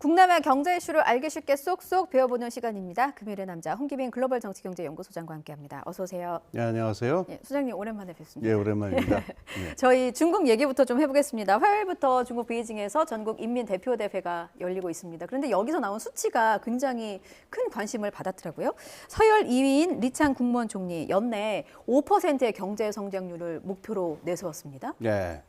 국내외 경제 이슈를 알기 쉽게 쏙쏙 배워보는 시간입니다. 금요일의 남자 홍기빈 글로벌 정치경제연구소장과 함께합니다. 어서 오세요. 네, 안녕하세요. 예, 소장님 오랜만에 뵙습니다. 예, 오랜만입니다. 네. 저희 중국 얘기부터 좀 해보겠습니다. 화요일부터 중국 베이징에서 전국 인민대표대회가 열리고 있습니다. 그런데 여기서 나온 수치가 굉장히 큰 관심을 받았더라고요. 서열 2위인 리창 국무원 총리 연내 5%의 경제 성장률을 목표로 내세웠습니다. 네.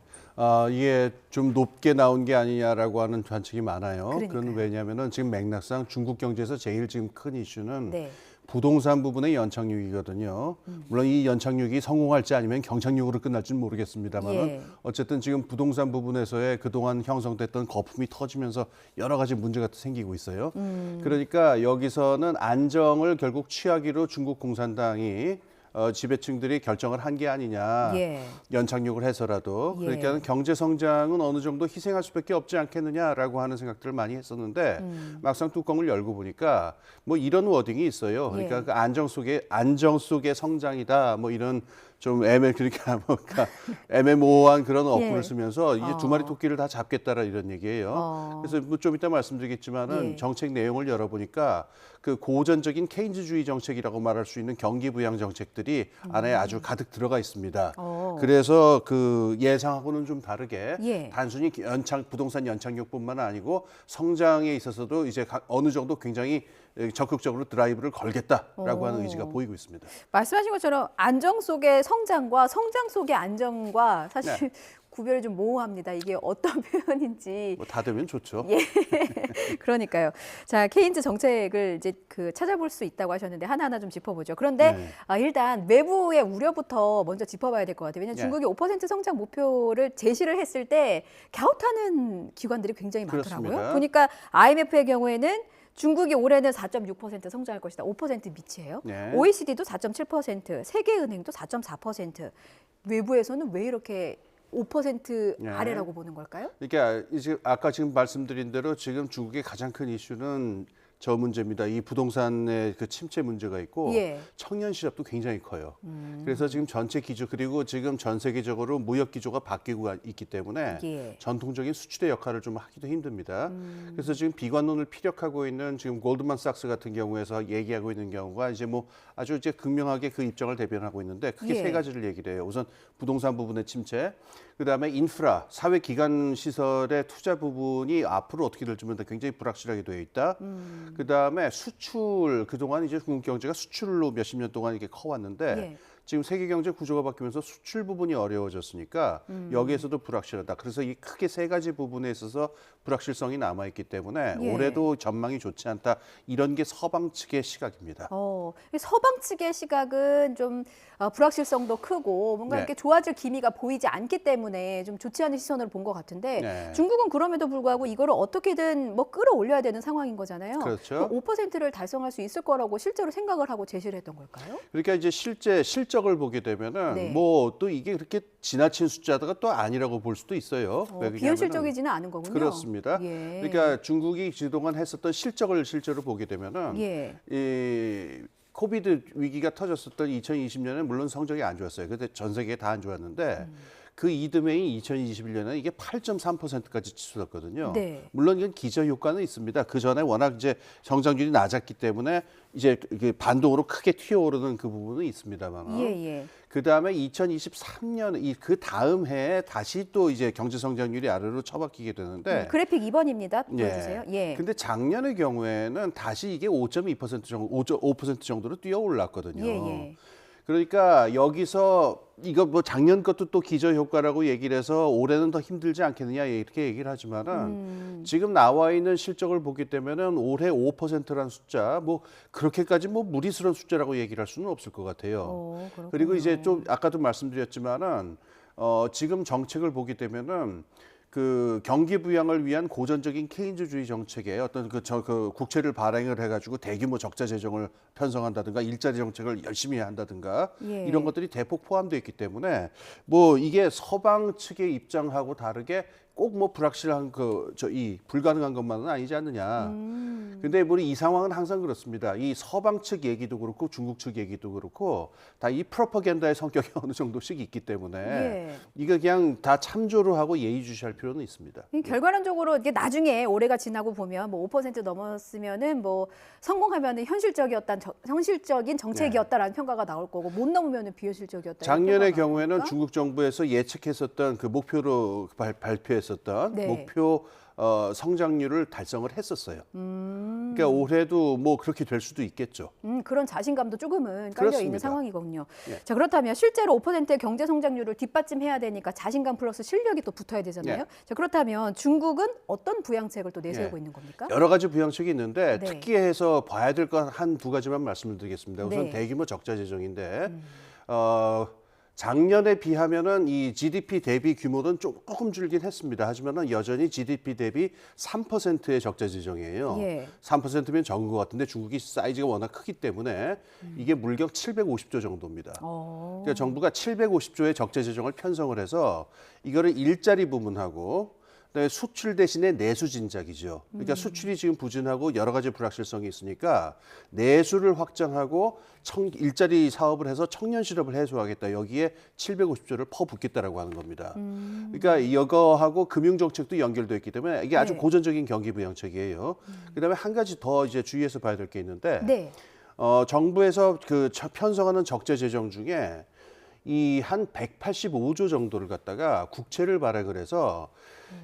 이게 좀 높게 나온 게 아니냐라고 하는 관측이 많아요. 그러니까요. 그건 왜냐하면은 지금 맥락상 중국 경제에서 제일 지금 큰 이슈는 네. 부동산 부분의 연착륙이거든요. 물론 이 연착륙이 성공할지 아니면 경착륙으로 끝날지는 모르겠습니다만은 예. 어쨌든 지금 부동산 부분에서의 그동안 형성됐던 거품이 터지면서 여러 가지 문제가 생기고 있어요. 그러니까 여기서는 안정을 결국 취하기로 중국 공산당이 지배층들이 결정을 한 게 아니냐. 예. 연착륙을 해서라도. 예. 그러니까 경제 성장은 어느 정도 희생할 수밖에 없지 않겠느냐라고 하는 생각들을 많이 했었는데 막상 뚜껑을 열고 보니까 뭐 이런 워딩이 있어요. 그러니까 예. 그 안정 속의 성장이다. 뭐 이런 좀 그러니까 뭔가 애매모호한 그런 어플을 예. 쓰면서 이제 두 마리 토끼를 다 잡겠다라 이런 얘기예요. 그래서 뭐 좀 이따 말씀드리겠지만은 예. 정책 내용을 열어보니까 그 고전적인 케인즈주의 정책이라고 말할 수 있는 경기 부양 정책들이 안에 아주 가득 들어가 있습니다. 그래서 그 예상하고는 좀 다르게 예. 단순히 부동산 연착륙뿐만 아니고 성장에 있어서도 이제 어느 정도 굉장히 적극적으로 드라이브를 걸겠다라고 하는 의지가 보이고 있습니다. 말씀하신 것처럼 안정 속의 성장과 성장 속의 안정과 사실 네. 구별이 좀 모호합니다. 이게 어떤 표현인지. 뭐 다 되면 좋죠. 예, 그러니까요. 자, 케인즈 정책을 이제 찾아볼 수 있다고 하셨는데 하나하나 좀 짚어보죠. 그런데 네. 일단 외부의 우려부터 먼저 짚어봐야 될 것 같아요. 왜냐하면 네. 중국이 5% 성장 목표를 제시를 했을 때 갸웃하는 기관들이 굉장히 많더라고요. 그렇습니다. 보니까 IMF의 경우에는 중국이 올해는 4.6% 성장할 것이다. 5% 미치예요. 네. OECD도 4.7%, 세계은행도 4.4%. 외부에서는 왜 이렇게 5% 네. 아래라고 보는 걸까요? 그러니까 이제 아까 지금 말씀드린 대로 지금 중국의 가장 큰 이슈는 저 문제입니다. 이 부동산의 그 침체 문제가 있고 예. 청년 실업도 굉장히 커요. 그래서 지금 전체 기조 그리고 지금 전 세계적으로 무역 기조가 바뀌고 있기 때문에 예. 전통적인 수출의 역할을 좀 하기도 힘듭니다. 그래서 지금 비관론을 피력하고 있는 지금 골드만삭스 같은 경우에서 얘기하고 있는 경우가 이제 뭐 아주 이제 극명하게 그 입장을 대변하고 있는데 크게 예. 세 가지를 얘기를 해요. 우선 부동산 부분의 침체, 그다음에 인프라, 사회 기관 시설의 투자 부분이 앞으로 어떻게 될지 모르는데 굉장히 불확실하게 되어 있다. 그다음에 수출, 그동안 이제 중국 경제가 수출로 몇십 년 동안 이렇게 커왔는데 예. 지금 세계 경제 구조가 바뀌면서 수출 부분이 어려워졌으니까 여기에서도 불확실하다. 그래서 이 크게 세 가지 부분에 있어서 불확실성이 남아 있기 때문에 예. 올해도 전망이 좋지 않다. 이런 게 서방 측의 시각입니다. 서방 측의 시각은 좀 불확실성도 크고 뭔가 네. 이렇게 좋아질 기미가 보이지 않기 때문에 좀 좋지 않은 시선으로 본 것 같은데 네. 중국은 그럼에도 불구하고 이거를 어떻게든 뭐 끌어올려야 되는 상황인 거잖아요. 그렇죠. 5%를 달성할 수 있을 거라고 실제로 생각을 하고 제시를 했던 걸까요? 그러니까 이제 실제 실적을 보게 되면은 네. 뭐 또 이게 그렇게 지나친 숫자가 또 아니라고 볼 수도 있어요. 왜 그러냐면은 비현실적이지는 않은 거군요. 그렇습니다. 예. 그러니까 중국이 그동안 했었던 실적을 실제로 보게 되면은 예. 이 코비드 위기가 터졌었던 2020년에 물론 성적이 안 좋았어요. 근데 전 세계 다 안 좋았는데 그 이듬해인 2021년에 이게 8.3%까지 치솟았거든요. 네. 물론 이건 기저 효과는 있습니다. 그 전에 워낙 이제 성장률이 낮았기 때문에 이제 반동으로 크게 튀어오르는 그 부분은 있습니다만. 예. 그 다음에 2023년 그 다음 해에 다시 또 이제 경제 성장률이 아래로 처박히게 되는데. 그래픽 2번입니다. 보여주세요. 예. 근데 작년의 경우에는 다시 이게 5.2% 정도, 5% 정도로 뛰어 올랐거든요. 예. 그러니까 여기서 이거 뭐 작년 것도 또 기저 효과라고 얘기를 해서 올해는 더 힘들지 않겠느냐 이렇게 얘기를 하지만은 지금 나와 있는 실적을 보기 때문에는 올해 5%라는 숫자 뭐 그렇게까지 뭐 무리스러운 숫자라고 얘기를 할 수는 없을 것 같아요. 그리고 이제 좀 아까도 말씀드렸지만은 지금 정책을 보게 되면은 그 경기 부양을 위한 고전적인 케인즈주의 정책에 어떤 그 국채를 발행을 해가지고 대규모 적자 재정을 편성한다든가 일자리 정책을 열심히 한다든가 예. 이런 것들이 대폭 포함되어 있기 때문에 뭐 이게 서방 측의 입장하고 다르게 꼭 뭐 불확실한 이 불가능한 것만은 아니지 않느냐. 근데 우리 이 상황은 항상 그렇습니다. 이 서방 측 얘기도 그렇고 중국 측 얘기도 그렇고 다 이 프로파간다의 성격이 어느 정도씩 있기 때문에 예. 이거 그냥 다 참조를 하고 예의주시할 필요는 있습니다. 이 결과론적으로 이게 나중에 올해가 지나고 보면 뭐 5% 넘었으면은 뭐 성공하면은 현실적인 정책이었다라는 평가가 나올 거고 못 넘으면은 비현실적이었다. 작년의 경우에는 중국 정부에서 예측했었던 그 목표로 발표했었던 네. 목표 성장률을 달성을 했었어요. 그러니까 올해도 뭐 그렇게 될 수도 있겠죠. 그런 자신감도 조금은 깔려 그렇습니다. 있는 상황이거든요. 예. 자, 그렇다면 실제로 5%의 경제 성장률을 뒷받침해야 되니까 자신감 플러스 실력이 또 붙어야 되잖아요. 예. 자, 그렇다면 중국은 어떤 부양책을 또 내세우고 예. 있는 겁니까? 여러 가지 부양책이 있는데 네. 특기해서 봐야 될 것 한 두 가지만 말씀을 드리겠습니다. 우선 네. 대규모 적자 재정인데 작년에 비하면은 이 GDP 대비 규모는 조금 줄긴 했습니다. 하지만은 여전히 GDP 대비 3%의 적자 재정이에요. 예. 3%면 적은 것 같은데 중국이 사이즈가 워낙 크기 때문에 이게 물격 750조 정도입니다. 그러니까 정부가 750조의 적자 재정을 편성을 해서 이거를 일자리 부문하고 그다음에 수출 대신에 내수 진작이죠. 그러니까 수출이 지금 부진하고 여러 가지 불확실성이 있으니까 내수를 확장하고 일자리 사업을 해서 청년 실업을 해소하겠다. 여기에 750조를 퍼붓겠다라고 하는 겁니다. 그러니까 이거하고 금융 정책도 연결돼 있기 때문에 이게 아주 네. 고전적인 경기 부양책이에요. 그다음에 한 가지 더 이제 주의해서 봐야 될 게 있는데 네. 정부에서 그 편성하는 적재 재정 중에 이 한 185조 정도를 갖다가 국채를 발행을 해서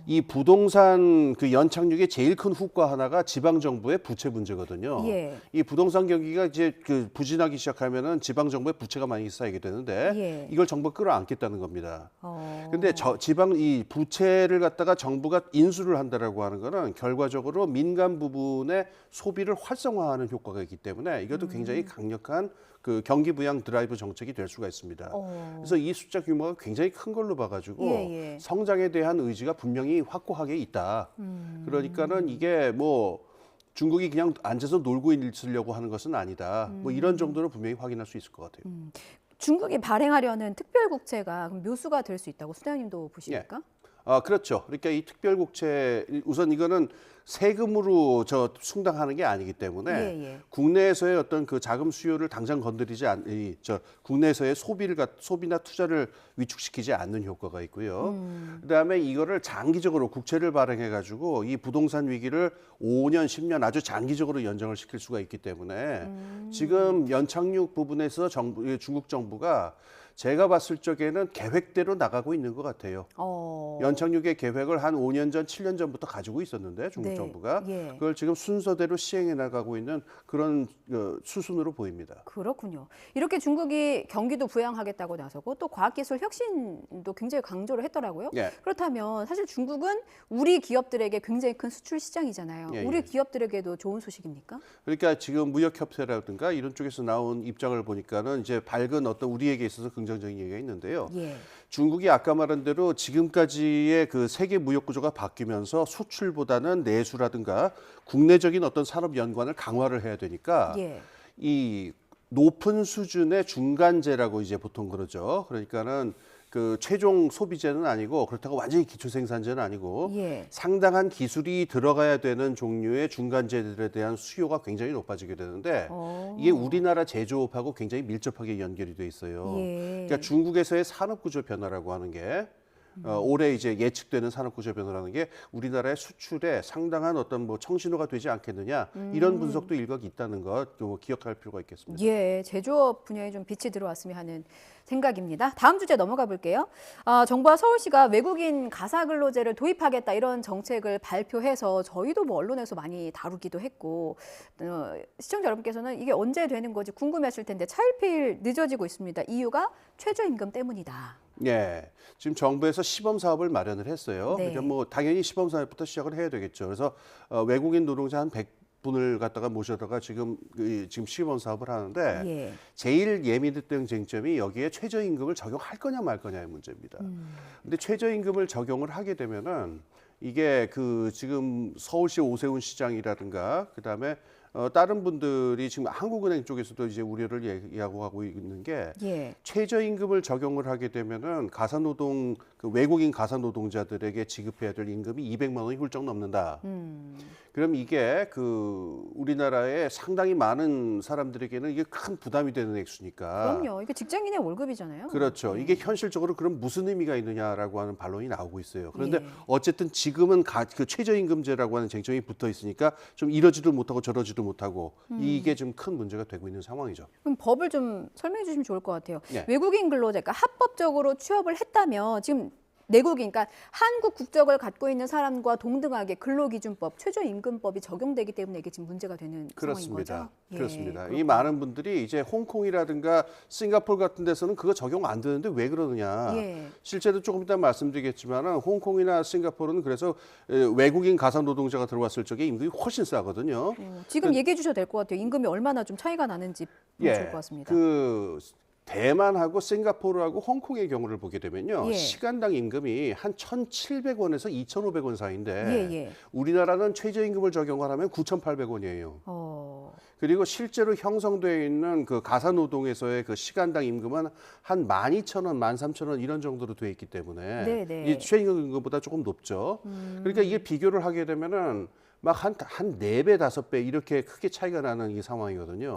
이 부동산 그 연착륙의 제일 큰 훅과 하나가 지방 정부의 부채 문제거든요. 예. 이 부동산 경기가 이제 그 부진하기 시작하면은 지방 정부의 부채가 많이 쌓이게 되는데 예. 이걸 정부가 끌어안겠다는 겁니다. 어. 근데 지방 이 부채를 갖다가 정부가 인수를 한다라고 하는 거는 결과적으로 민간 부분의 소비를 활성화하는 효과가 있기 때문에 이것도 굉장히 강력한 그 경기 부양 드라이브 정책이 될 수가 있습니다. 그래서 이 숫자 규모가 굉장히 큰 걸로 봐가지고 예, 예. 성장에 대한 의지가 분명히 확고하게 있다. 그러니까는 이게 뭐 중국이 그냥 앉아서 놀고 있으려고 하는 것은 아니다. 뭐 이런 정도로 분명히 확인할 수 있을 것 같아요. 중국이 발행하려는 특별국채가 그럼 묘수가 될 수 있다고 수장님도 보십니까? 그렇죠. 그러니까 이 특별국채 우선 이거는 세금으로 충당하는 게 아니기 때문에 예. 국내에서의 어떤 그 자금 수요를 당장 건드리지 국내에서의 소비나 투자를 위축시키지 않는 효과가 있고요. 그다음에 이거를 장기적으로 국채를 발행해 가지고 이 부동산 위기를 5년, 10년 아주 장기적으로 연장을 시킬 수가 있기 때문에 지금 연착륙 부분에서 중국 정부가 제가 봤을 적에는 계획대로 나가고 있는 것 같아요. 연착륙의 계획을 한 5년 전, 7년 전부터 가지고 있었는데 중국 네. 정부가 예. 그걸 지금 순서대로 시행해 나가고 있는 그런 수순으로 보입니다. 그렇군요. 이렇게 중국이 경기도 부양하겠다고 나서고 또 과학기술 혁신도 굉장히 강조를 했더라고요. 예. 그렇다면 사실 중국은 우리 기업들에게 굉장히 큰 수출 시장이잖아요. 예, 우리 예. 기업들에게도 좋은 소식입니까? 그러니까 지금 무역협회라든가 이런 쪽에서 나온 입장을 보니까는 이제 밝은 어떤 우리에게 있어서 긍정적인 얘기가 있는데요. 예. 중국이 아까 말한 대로 지금까지의 그 세계 무역 구조가 바뀌면서 수출보다는 내수라든가 국내적인 어떤 산업 연관을 강화를 해야 되니까 예. 이 높은 수준의 중간재라고 이제 보통 그러죠. 그러니까는 그 최종 소비재는 아니고 그렇다고 완전히 기초 생산재는 아니고 예. 상당한 기술이 들어가야 되는 종류의 중간재들에 대한 수요가 굉장히 높아지게 되는데 이게 우리나라 제조업하고 굉장히 밀접하게 연결이 돼 있어요. 예. 그러니까 중국에서의 산업 구조 변화라고 하는 게 올해 이제 예측되는 산업 구조 변화라는 게 우리나라의 수출에 상당한 어떤 뭐 청신호가 되지 않겠느냐 이런 분석도 일각 있다는 것 기억할 필요가 있겠습니다. 예, 제조업 분야에 좀 빛이 들어왔으면 하는 생각입니다. 다음 주제 넘어가 볼게요. 정부와 서울시가 외국인 가사근로제를 도입하겠다 이런 정책을 발표해서 저희도 뭐 언론에서 많이 다루기도 했고 시청자 여러분께서는 이게 언제 되는 거지 궁금해하실 텐데 차일피일 늦어지고 있습니다. 이유가 최저임금 때문이다. 예, 지금 정부에서 시범 사업을 마련을 했어요. 네. 그러니까 뭐 당연히 시범 사업부터 시작을 해야 되겠죠. 그래서 외국인 노동자 한 100분을 갖다가 모셔다가 지금 시범 사업을 하는데 예. 제일 예민했던 쟁점이 여기에 최저임금을 적용할 거냐 말 거냐의 문제입니다. 근데 최저임금을 적용을 하게 되면은 이게 그 지금 서울시 오세훈 시장이라든가 그다음에 다른 분들이 지금 한국은행 쪽에서도 이제 우려를 얘기하고 있는 게 예. 최저임금을 적용을 하게 되면은 가사노동 그 외국인 가사노동자들에게 지급해야 될 임금이 200만 원이 훌쩍 넘는다. 그럼 이게 그 우리나라에 상당히 많은 사람들에게는 이게 큰 부담이 되는 액수니까. 그럼요. 이게 직장인의 월급이잖아요. 그렇죠. 이게 현실적으로 그럼 무슨 의미가 있느냐라고 하는 반론이 나오고 있어요. 그런데 예. 어쨌든 지금은 그 최저임금제라고 하는 쟁점이 붙어 있으니까 좀 이러지도 못하고 저러지도 못하고 이게 좀 큰 문제가 되고 있는 상황이죠. 그럼 법을 좀 설명해 주시면 좋을 것 같아요. 예. 외국인 근로자, 그러니까 합법적으로 취업을 했다면 지금 내국인, 그러니까 한국 국적을 갖고 있는 사람과 동등하게 근로기준법, 최저임금법이 적용되기 때문에 이게 지금 문제가 되는 상황인 거죠? 그렇습니다. 예, 그렇습니다. 이 그렇군요. 많은 분들이 이제 홍콩이라든가 싱가포르 같은 데서는 그거 적용 안 되는데 왜 그러느냐. 예. 실제로 조금 이따 말씀드리겠지만은 홍콩이나 싱가포르는 그래서 외국인 가사 노동자가 들어왔을 적에 임금이 훨씬 싸거든요. 지금 얘기해 주셔도 될 것 같아요. 임금이 얼마나 좀 차이가 나는지 보면 좋을 것 같습니다. 그 대만하고 싱가포르하고 홍콩의 경우를 보게 되면요. 예. 시간당 임금이 한 1,700원에서 2,500원 사이인데 예. 우리나라는 최저임금을 적용을 하면 9,800원이에요. 그리고 실제로 형성되어 있는 그 가사노동에서의 그 시간당 임금은 한 12,000원, 13,000원 이런 정도로 되어 있기 때문에 네네. 이 최저임금보다 조금 높죠. 그러니까 이게 비교를 하게 되면은 막 한 4배, 5배 이렇게 크게 차이가 나는 이 상황이거든요.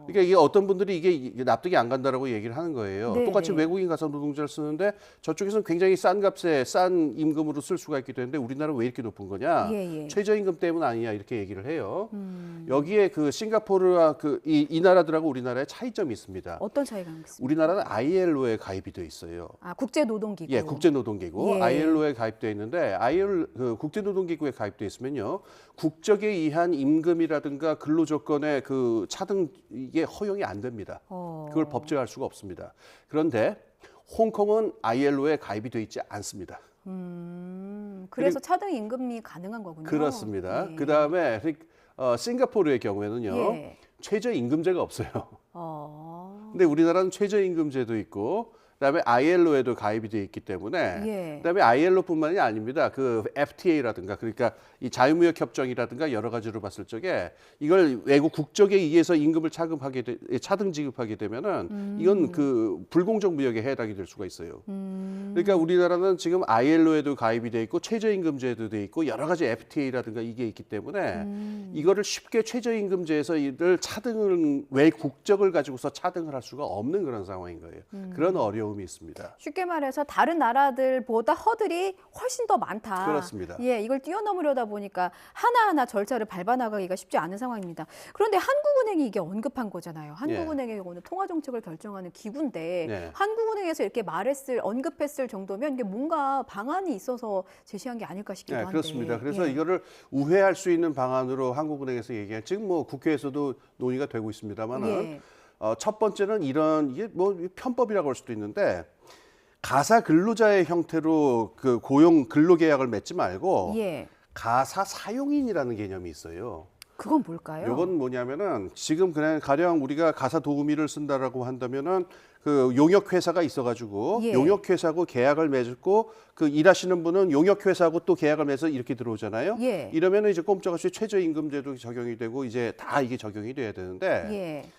그러니까 이게 어떤 분들이 이게 납득이 안 간다라고 얘기를 하는 거예요. 네, 똑같이 네. 외국인 가사 노동자를 쓰는데 저쪽에서는 굉장히 싼 값에 싼 임금으로 쓸 수가 있기도 했는데 우리나라는 왜 이렇게 높은 거냐? 예. 최저임금 때문 아니냐 이렇게 얘기를 해요. 여기에 그 싱가포르와 이 나라들하고 우리나라의 차이점이 있습니다. 어떤 차이가 있습니까? 우리나라는 ILO에 가입이 돼 있어요. 아, 국제노동기구. 예, 국제노동기구 예. ILO에 가입돼 있는데 그 국제노동기구에 가입돼 있으면요 국적에 의한 임금이라든가 근로조건의 그 차등 이게 허용이 안 됩니다. 그걸 법제화할 수가 없습니다. 그런데 홍콩은 ILO에 가입이 돼 있지 않습니다. 그래서 차등 임금이 가능한 거군요. 그렇습니다. 예. 그 다음에 싱가포르의 경우에는요 예. 최저임금제가 없어요. 어. 근데 우리나라는 최저임금제도 있고 그다음에 ILO에도 가입이 돼 있기 때문에 예. 그다음에 ILO뿐만이 아닙니다. 그 FTA라든가 그러니까 이 자유무역 협정이라든가 여러 가지로 봤을 적에 이걸 외국 국적에 의해서 임금을 차등 지급하게 되면은 이건 그 불공정 무역에 해당이 될 수가 있어요. 그러니까 우리나라는 지금 ILO에도 가입이 돼 있고 최저임금제도 돼 있고 여러 가지 FTA라든가 이게 있기 때문에 이거를 쉽게 최저임금제에서 이를 차등을 외 국적을 가지고서 차등을 할 수가 없는 그런 상황인 거예요. 그런 어려움이 있습니다. 쉽게 말해서 다른 나라들보다 허들이 훨씬 더 많다. 그렇습니다. 예, 이걸 뛰어넘으려다 보니까 하나하나 절차를 밟아나가기가 쉽지 않은 상황입니다. 그런데 한국은행이 이게 언급한 거잖아요. 한국은행의 경우는 통화정책을 결정하는 기구인데 네. 한국은행에서 이렇게 언급했을 정도면 이게 뭔가 방안이 있어서 제시한 게 아닐까 싶기도 네, 한데. 그렇습니다. 그래서 예. 이거를 우회할 수 있는 방안으로 한국은행에서 얘기한 지금 뭐 국회에서도 논의가 되고 있습니다만은 예. 첫 번째는 이게 뭐 편법이라고 할 수도 있는데 가사 근로자의 형태로 그 고용 근로계약을 맺지 말고 예. 가사 사용인이라는 개념이 있어요. 그건 뭘까요? 이건 뭐냐면은 지금 그냥 가령 우리가 가사 도우미를 쓴다라고 한다면은 그 용역 회사가 있어가지고 예. 용역 회사하고 계약을 맺고 그 일하시는 분은 용역 회사하고 또 계약을 맺어서 이렇게 들어오잖아요. 예. 이러면은 이제 꼼짝없이 최저임금제도 적용이 되고 이제 다 이게 적용이 돼야 되는데 예.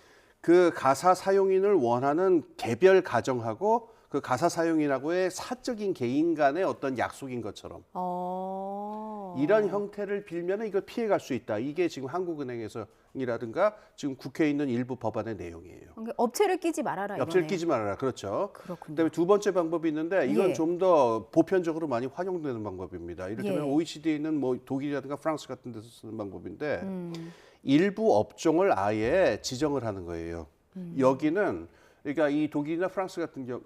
그 가사 사용인을 원하는 개별 가정하고 그 가사 사용인하고의 사적인 개인 간의 어떤 약속인 것처럼 이런 형태를 빌면은 이걸 피해갈 수 있다. 이게 지금 한국은행에서이라든가 지금 국회에 있는 일부 법안의 내용이에요. 그러니까 업체를 끼지 말아라. 업체를 이거네. 끼지 말아라. 그렇죠. 그렇군요. 그다음에 두 번째 방법이 있는데 이건 예. 좀 더 보편적으로 많이 활용되는 방법입니다. 이를테면 예. OECD에 있는 뭐 독일이라든가 프랑스 같은 데서 쓰는 방법인데 일부 업종을 아예 지정을 하는 거예요. 여기는 그러니까 이 독일이나 프랑스 같은 경우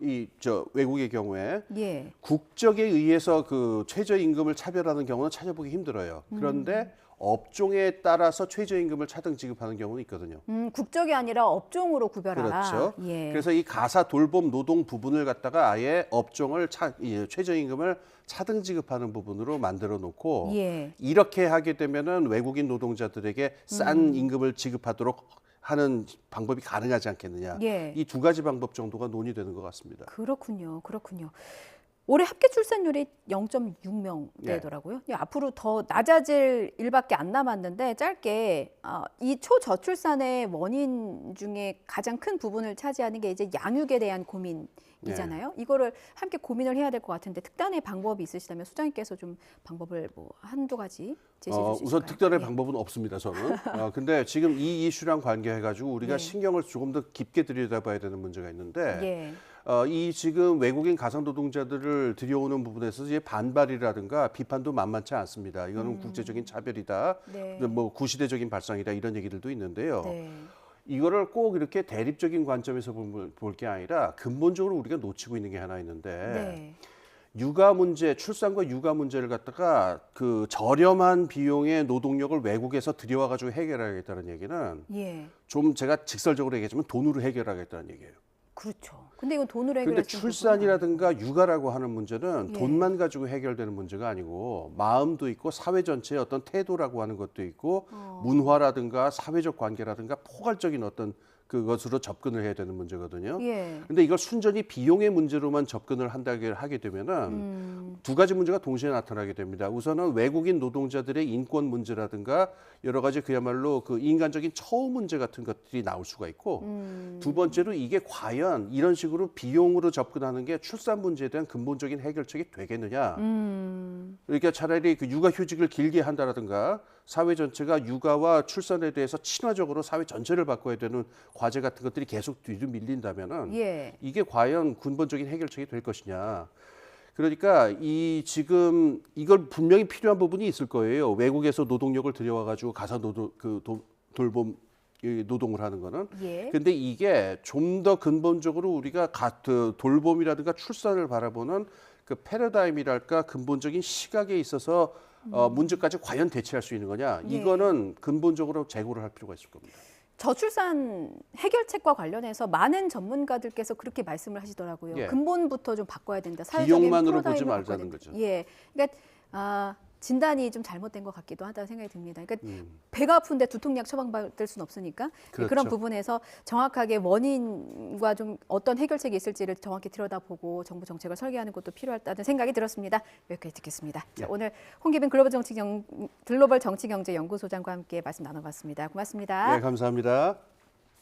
외국의 경우에 예. 국적에 의해서 그 최저임금을 차별하는 경우는 찾아보기 힘들어요. 그런데 업종에 따라서 최저임금을 차등 지급하는 경우는 있거든요. 국적이 아니라 업종으로 구별하라. 그렇죠. 예. 그래서 이 가사 돌봄 노동 부분을 갖다가 아예 업종을 최저임금을 차등 지급하는 부분으로 만들어 놓고 예. 이렇게 하게 되면은 외국인 노동자들에게 싼 임금을 지급하도록 하는 방법이 가능하지 않겠느냐. 예. 이 두 가지 방법 정도가 논의되는 것 같습니다. 그렇군요. 그렇군요. 올해 합계 출산율이 0.6명대더라고요. 앞으로 더 낮아질 일밖에 안 남았는데 짧게 이 초저출산의 원인 중에 가장 큰 부분을 차지하는 게 이제 양육에 대한 고민이잖아요. 이거를 함께 고민을 해야 될 것 같은데 특단의 방법이 있으시다면 소장님께서 좀 방법을 뭐 한두 가지 제시해 주실 수 있을까요? 우선 특단의 방법은 없습니다, 저는. 근데 지금 이 이슈랑 관계해가지고 우리가 네. 신경을 조금 더 깊게 들여다봐야 되는 문제가 있는데 예. 이 지금 외국인 가상 노동자들을 들여오는 부분에서 이제 반발이라든가 비판도 만만치 않습니다. 이거는 국제적인 차별이다, 네. 뭐 구시대적인 발상이다 이런 얘기들도 있는데요. 네. 이거를 꼭 이렇게 대립적인 관점에서 볼 게 아니라 근본적으로 우리가 놓치고 있는 게 하나 있는데 네. 육아 문제, 출산과 육아 문제를 갖다가 그 저렴한 비용의 노동력을 외국에서 들여와 가지고 해결하겠다는 얘기는 예. 좀 제가 직설적으로 얘기했지만 돈으로 해결하겠다는 얘기예요. 그렇죠. 근데 이건 돈으로 그런데 해결할 수 있는 부분은 출산이라든가 육아라고 하는 문제는 예. 돈만 가지고 해결되는 문제가 아니고 마음도 있고 사회 전체의 어떤 태도라고 하는 것도 있고 문화라든가 사회적 관계라든가 포괄적인 어떤 그것으로 접근을 해야 되는 문제거든요. 예. 근데 이걸 순전히 비용의 문제로만 접근을 하게 되면은 두 가지 문제가 동시에 나타나게 됩니다. 우선은 외국인 노동자들의 인권 문제라든가 여러 가지 그야말로 그 인간적인 처우 문제 같은 것들이 나올 수가 있고 두 번째로 이게 과연 이런 식으로 비용으로 접근하는 게 출산 문제에 대한 근본적인 해결책이 되겠느냐. 그러니까 차라리 그 육아휴직을 길게 한다라든가 사회 전체가 육아와 출산에 대해서 친화적으로 사회 전체를 바꿔야 되는 과제 같은 것들이 계속 뒤로 밀린다면은 예. 이게 과연 근본적인 해결책이 될 것이냐. 그러니까 이 지금 이걸 분명히 필요한 부분이 있을 거예요. 외국에서 노동력을 들여와 가지고 가사 돌봄 노동을 하는 거는. 예. 근데 이게 좀 더 근본적으로 우리가 돌봄이라든가 출산을 바라보는 그 패러다임이랄까 근본적인 시각에 있어서 문제까지 과연 대체할 수 있는 거냐? 예. 이거는 근본적으로 재고를 할 필요가 있을 겁니다. 저출산 해결책과 관련해서 많은 전문가들께서 그렇게 말씀을 하시더라고요. 예. 근본부터 좀 바꿔야 된다. 사회적인 비용만으로 보지 프로다임을 바꿔야 말자는 된다. 거죠. 예, 그러니까 진단이 좀 잘못된 것 같기도 하다는 생각이 듭니다. 그러니까 배가 아픈데 두통약 처방받을 수는 없으니까 그렇죠. 그런 부분에서 정확하게 원인과 좀 어떤 해결책이 있을지를 정확히 들여다보고 정부 정책을 설계하는 것도 필요하다는 생각이 들었습니다. 여기까지 듣겠습니다. 자, 오늘 홍기빈 글로벌 정치경제연구소장과 함께 말씀 나눠봤습니다. 고맙습니다. 네, 감사합니다.